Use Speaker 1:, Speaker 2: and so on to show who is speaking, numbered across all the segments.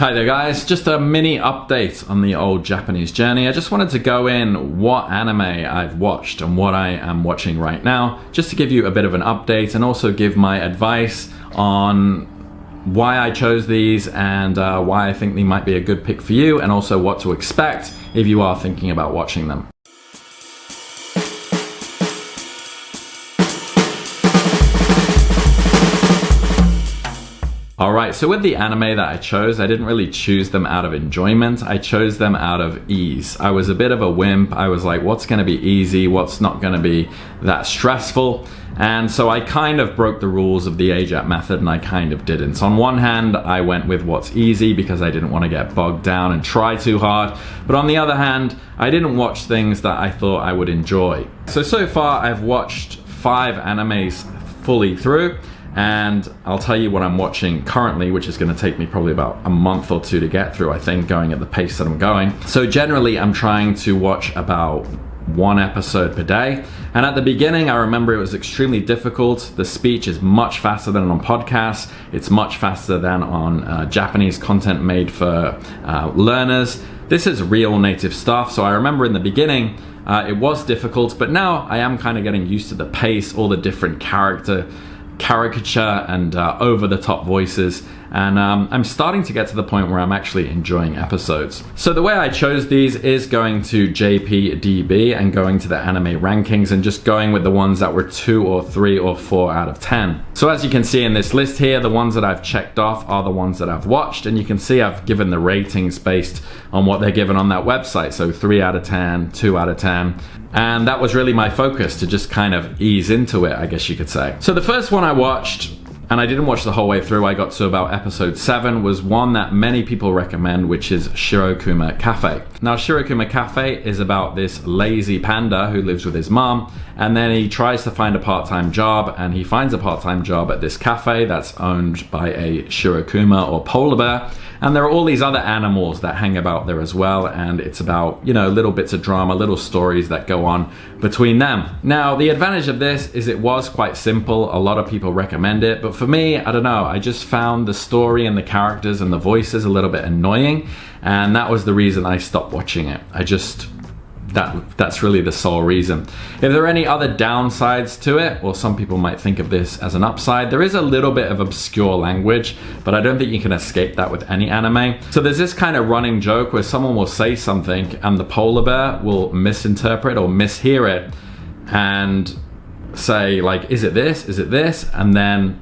Speaker 1: Hi there guys, just a mini update on the old Japanese journey. I just wanted to go in what anime I've watched and what I am watching right now, just to give you a bit of an update and also give my advice on why I chose these and why I think they might be a good pick for you, and also what to expect if you are thinking about watching them. Alright, so with the anime that I chose, I didn't really choose them out of enjoyment, I chose them out of ease. I was a bit of a wimp. I was like, what's gonna be easy, what's not gonna be that stressful? And so I kind of broke the rules of the AJATT method, and I kind of didn't. So on one hand, I went with what's easy because I didn't want to get bogged down and try too hard. But on the other hand, I didn't watch things that I thought I would enjoy. So far I've watched 5 animes fully through. And I'll tell you what I'm watching currently, which is going to take me probably about a month or 2 to get through, I think, going at the pace that I'm going. So generally I'm trying to watch about 1 episode per day. And at the beginning, I remember it was extremely difficult. The speech is much faster than on podcasts. It's much faster than on Japanese content made for learners. This is real native stuff. So I remember in the beginning, it was difficult, but now I am kind of getting used to the pace, all the different caricature and over-the-top voices, and I'm starting to get to the point where I'm actually enjoying episodes. So the way I chose these is going to jpdb and going to the anime rankings and just going with the ones that were 2 or 3 or 4 out of 10. So as you can see in this list here, the ones that I've checked off are the ones that I've watched, and you can see I've given the ratings based on what they're given on that website. So 3 out of 10, 2 out of 10. And that was really my focus, to just kind of ease into it, I guess you could say. So the first one I watched, and I didn't watch the whole way through, I got to about episode 7, was one that many people recommend, which is Shirokuma Cafe. Now Shirokuma Cafe is about this lazy panda who lives with his mom, and then he tries to find a part-time job, and he finds a part-time job at this cafe that's owned by a Shirokuma or polar bear. And there are all these other animals that hang about there as well, and it's about, you know, little bits of drama, little stories that go on between them. Now, the advantage of this is it was quite simple. A lot of people recommend it, but for me, I don't know, I just found the story and the characters and the voices a little bit annoying, and that was the reason I stopped watching it. That's really the sole reason. If there are any other downsides to it, or some people might think of this as an upside, there is a little bit of obscure language, but I don't think you can escape that with any anime. So there's this kind of running joke where someone will say something and the polar bear will misinterpret or mishear it and say like, is it this? Is it this? And then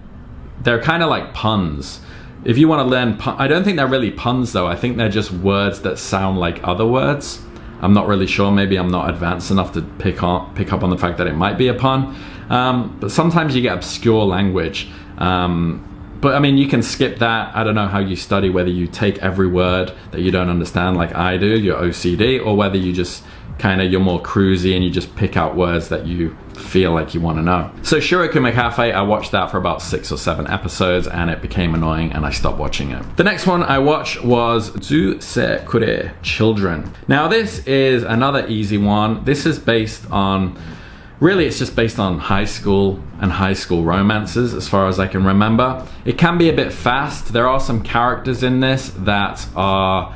Speaker 1: they're kind of like puns. If you want to learn I don't think they're really puns though. I think they're just words that sound like other words. I'm not really sure, maybe I'm not advanced enough to pick up on the fact that it might be a pun. But sometimes you get obscure language. But I mean, you can skip that. I don't know how you study, whether you take every word that you don't understand like I do, you're OCD, or whether you just you're more cruisy and you just pick out words that you feel like you want to know. So Shirokuma Cafe, I watched that for about 6 or 7 episodes and it became annoying and I stopped watching it. The next one I watched was Tsuredure Children. Now this is another easy one. This is based on, really it's just based on high school and high school romances as far as I can remember. It can be a bit fast. There are some characters in this that are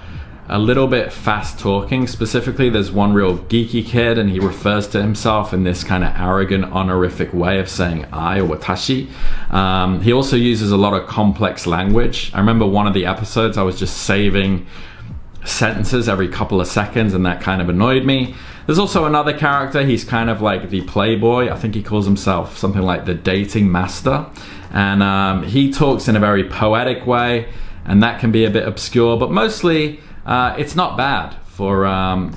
Speaker 1: a little bit fast talking. Specifically, there's one real geeky kid and he refers to himself in this kind of arrogant, honorific way of saying I or watashi. He also uses a lot of complex language. I remember one of the episodes I was just saving sentences every couple of seconds and that kind of annoyed me. There's also another character, he's kind of like the playboy. I think he calls himself something like the dating master. And he talks in a very poetic way, and that can be a bit obscure, but mostly it's not bad for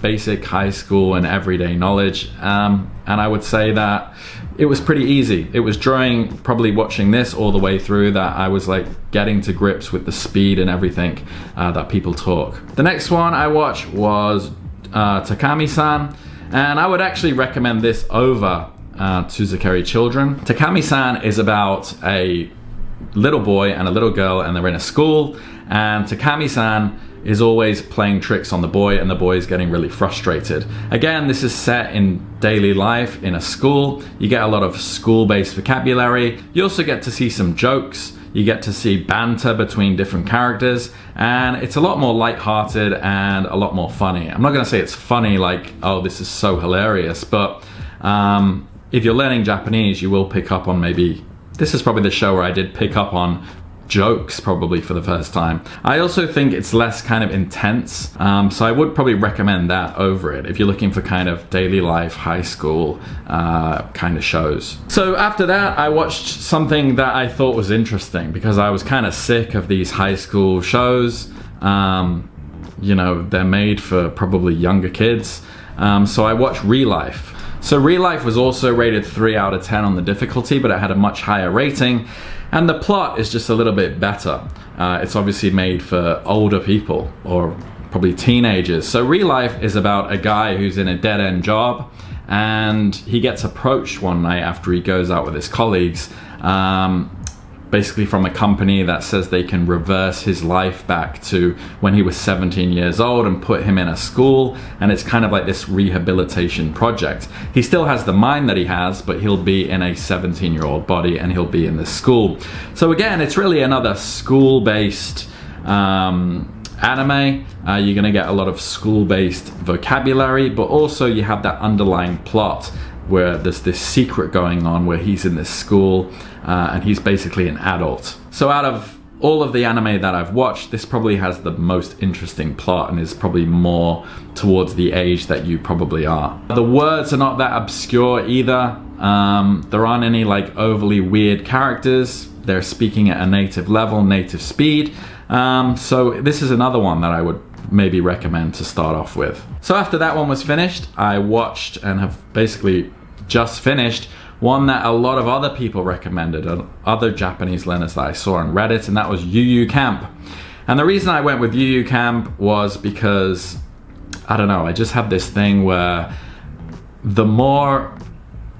Speaker 1: basic high school and everyday knowledge, and I would say that it was pretty easy. It was during probably watching this all the way through that I was like getting to grips with the speed and everything that people talk. The next one I watched was Takagi-san, and I would actually recommend this over Tsuredure Children. Takagi-san is about a little boy and a little girl, and they're in a school, and Takagi-san is always playing tricks on the boy, and the boy is getting really frustrated. Again, this is set in daily life in a school. You get a lot of school-based vocabulary. You also get to see some jokes. You get to see banter between different characters, and it's a lot more lighthearted and a lot more funny. I'm not gonna say it's funny like, oh, this is so hilarious, but if you're learning Japanese, you will pick up on this is probably the show where I did pick up on jokes probably for the first time. I also think it's less kind of intense, so I would probably recommend that over it if you're looking for kind of daily life, high school kind of shows. So after that, I watched something that I thought was interesting because I was kind of sick of these high school shows. You know, they're made for probably younger kids. So I watched ReLife. So ReLife was also rated 3 out of 10 on the difficulty, but it had a much higher rating. And the plot is just a little bit better. It's obviously made for older people, or probably teenagers. So ReLife is about a guy who's in a dead-end job, and he gets approached one night after he goes out with his colleagues, basically from a company that says they can reverse his life back to when he was 17 years old and put him in a school, and it's kind of like this rehabilitation project. He still has the mind that he has, but he'll be in a 17-year-old body and he'll be in this school. So again, it's really another school-based anime. You're gonna get a lot of school-based vocabulary, but also you have that underlying plot where there's this secret going on where he's in this school and he's basically an adult. So out of all of the anime that I've watched, this probably has the most interesting plot and is probably more towards the age that you probably are. The words are not that obscure either. There aren't any like overly weird characters. They're speaking at a native level, native speed. So this is another one that I would maybe recommend to start off with. So after that one was finished, I watched and have basically just finished one that a lot of other people recommended, other Japanese learners that I saw on Reddit, and that was Yu Yu Camp. And the reason I went with Yu Yu Camp was because, I don't know, I just have this thing where the more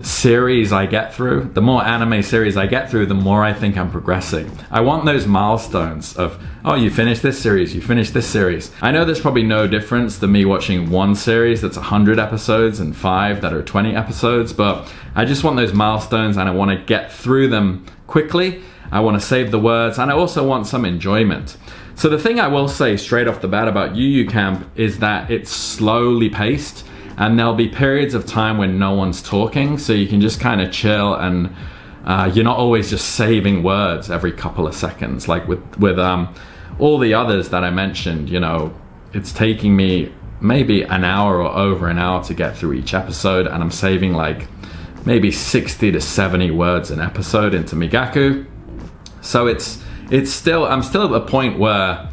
Speaker 1: series I get through, the more anime series I get through, the more I think I'm progressing. I want those milestones of, oh, you finished this series, you finished this series. I know there's probably no difference than me watching one series that's 100 episodes and 5 that are 20 episodes, but I just want those milestones and I want to get through them quickly. I want to save the words, and I also want some enjoyment. So the thing I will say straight off the bat about Yu Yu Camp is that it's slowly paced, and there'll be periods of time when no one's talking, so you can just kind of chill, and you're not always just saving words every couple of seconds. Like with all the others that I mentioned, you know, it's taking me maybe an hour or over an hour to get through each episode, and I'm saving like maybe 60 to 70 words an episode into Migaku. So I'm still at the point where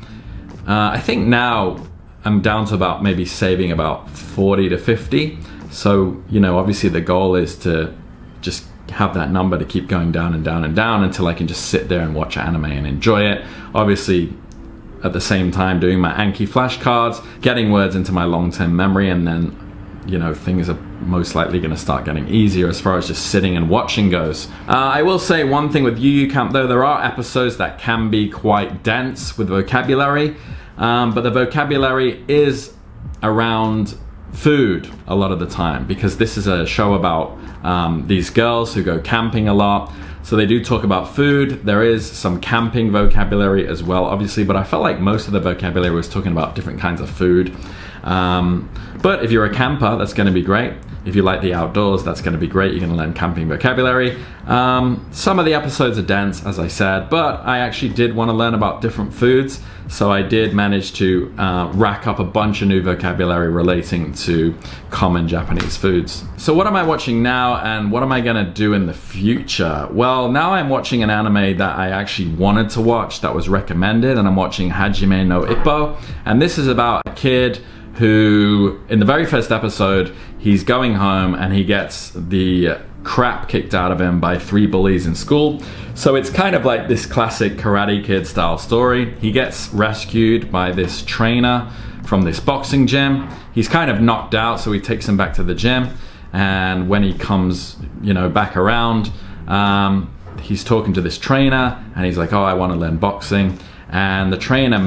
Speaker 1: I think now I'm down to about maybe saving about 40 to 50. So, you know, obviously the goal is to just have that number to keep going down and down and down until I can just sit there and watch anime and enjoy it. Obviously, at the same time doing my Anki flashcards, getting words into my long-term memory, and then, you know, things are most likely going to start getting easier as far as just sitting and watching goes. I will say one thing with Yu Yu Camp though, there are episodes that can be quite dense with vocabulary. But the vocabulary is around food a lot of the time, because this is a show about these girls who go camping a lot. So they do talk about food. There is some camping vocabulary as well, obviously, but I felt like most of the vocabulary was talking about different kinds of food. But if you're a camper, that's going to be great. If you like the outdoors, that's going to be great. You're going to learn camping vocabulary. Some of the episodes are dense, as I said, but I actually did want to learn about different foods. So I did manage to rack up a bunch of new vocabulary relating to common Japanese foods. So what am I watching now, and what am I going to do in the future? Well, now I'm watching an anime that I actually wanted to watch that was recommended, and I'm watching Hajime no Ippo. And this is about a kid who, in the very first episode, he's going home and he gets the crap kicked out of him by 3 bullies in school. So it's kind of like this classic Karate Kid style story. He gets rescued by this trainer from this boxing gym. He's kind of knocked out, so he takes him back to the gym. And when he comes, you know, back around, he's talking to this trainer and he's like, oh, I want to learn boxing. And the trainer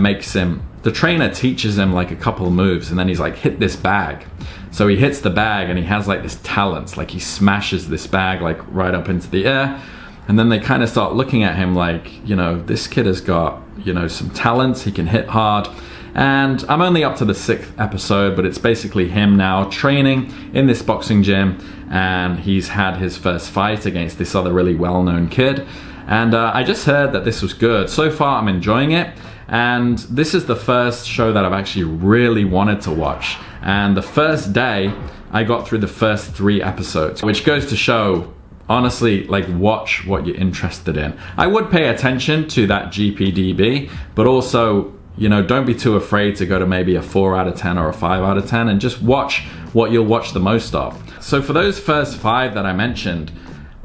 Speaker 1: teaches him like a couple of moves, and then he's like, hit this bag. So he hits the bag and he has like this talent, like he smashes this bag like right up into the air. And then they kind of start looking at him like, you know, this kid has got, you know, some talents, he can hit hard. And I'm only up to the 6th episode, but it's basically him now training in this boxing gym, and he's had his first fight against this other really well-known kid. And I just heard that this was good. So far, I'm enjoying it. And this is the first show that I've actually really wanted to watch. And the first day, I got through the first 3 episodes, which goes to show, honestly, like, watch what you're interested in. I would pay attention to that jpdb, but also, you know, don't be too afraid to go to maybe a 4 out of 10 or a 5 out of 10 and just watch what you'll watch the most of. So for those first 5 that I mentioned,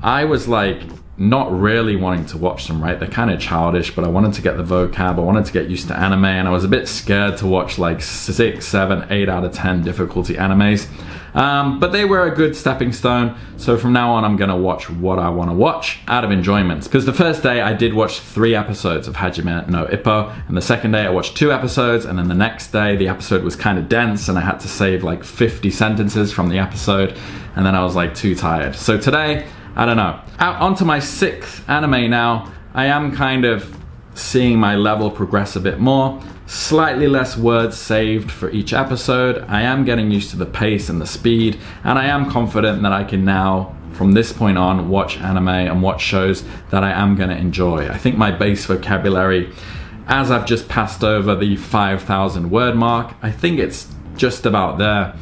Speaker 1: I was like not really wanting to watch them, right? They're kind of childish, but I wanted to get the vocab, I wanted to get used to anime, and I was a bit scared to watch like 6, 7, 8 out of 10 difficulty animes. But they were a good stepping stone. So from now on, I'm gonna watch what I wanna watch out of enjoyment. Because the first day I did watch 3 episodes of Hajime no Ippo, and the second day I watched 2 episodes, and then the next day the episode was kind of dense and I had to save like 50 sentences from the episode, and then I was like too tired. So today, I don't know. Out onto my 6th anime now. I am kind of seeing my level progress a bit more. Slightly less words saved for each episode. I am getting used to the pace and the speed, and I am confident that I can now, from this point on, watch anime and watch shows that I am gonna enjoy. I think my base vocabulary, as I've just passed over the 5,000 word mark, I think it's just about there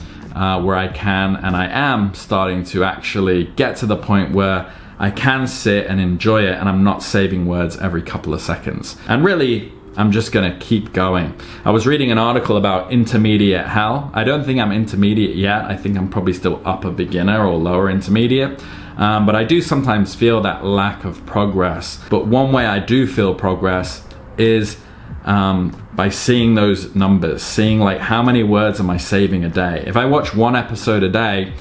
Speaker 1: where I can, and I am starting to actually get to the point where I can sit and enjoy it, and I'm not saving words every couple of seconds. And really, I'm just gonna keep going. I was reading an article about intermediate hell. I don't think I'm intermediate yet. I think I'm probably still upper beginner or lower intermediate. But I do sometimes feel that lack of progress. But one way I do feel progress is by seeing those numbers, seeing like how many words am I saving a day. If I watch 1 episode a day,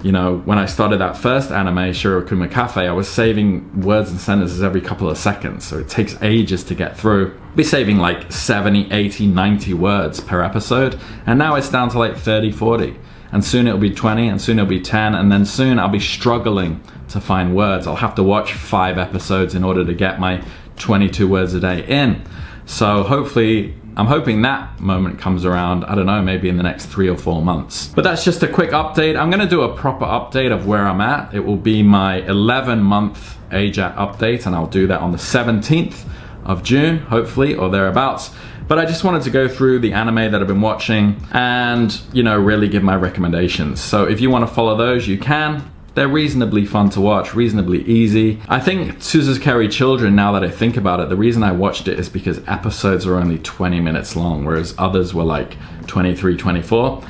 Speaker 1: you know, when I started that first anime, Shirokuma Cafe, I was saving words and sentences every couple of seconds, so it takes ages to get through. I'll be saving like 70, 80, 90 words per episode, and now it's down to like 30, 40. And soon it'll be 20, and soon it'll be 10, and then soon I'll be struggling to find words. I'll have to watch 5 episodes in order to get my 22 words a day in. So hopefully, I'm hoping that moment comes around, I don't know, maybe in the next 3 or 4 months. But that's just a quick update. I'm gonna do a proper update of where I'm at. It will be my 11-month AJATT update, and I'll do that on the 17th of June, hopefully, or thereabouts. But I just wanted to go through the anime that I've been watching and, you know, really give my recommendations. So if you wanna follow those, you can. They're reasonably fun to watch, reasonably easy. I think Tsuredure Children, now that I think about it, the reason I watched it is because episodes are only 20 minutes long, whereas others were like 23, 24.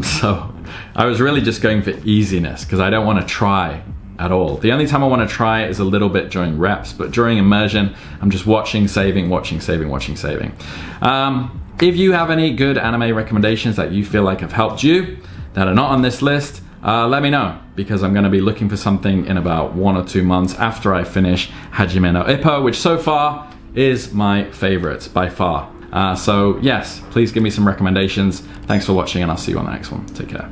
Speaker 1: So I was really just going for easiness because I don't want to try at all. The only time I want to try is a little bit during reps, but during immersion, I'm just watching, saving, watching, saving, watching, saving. If you have any good anime recommendations that you feel like have helped you, that are not on this list, let me know, because I'm going to be looking for something in about 1 or 2 months after I finish Hajime no Ippo, which so far is my favorite by far. So yes, please give me some recommendations. Thanks for watching, and I'll see you on the next one. Take care.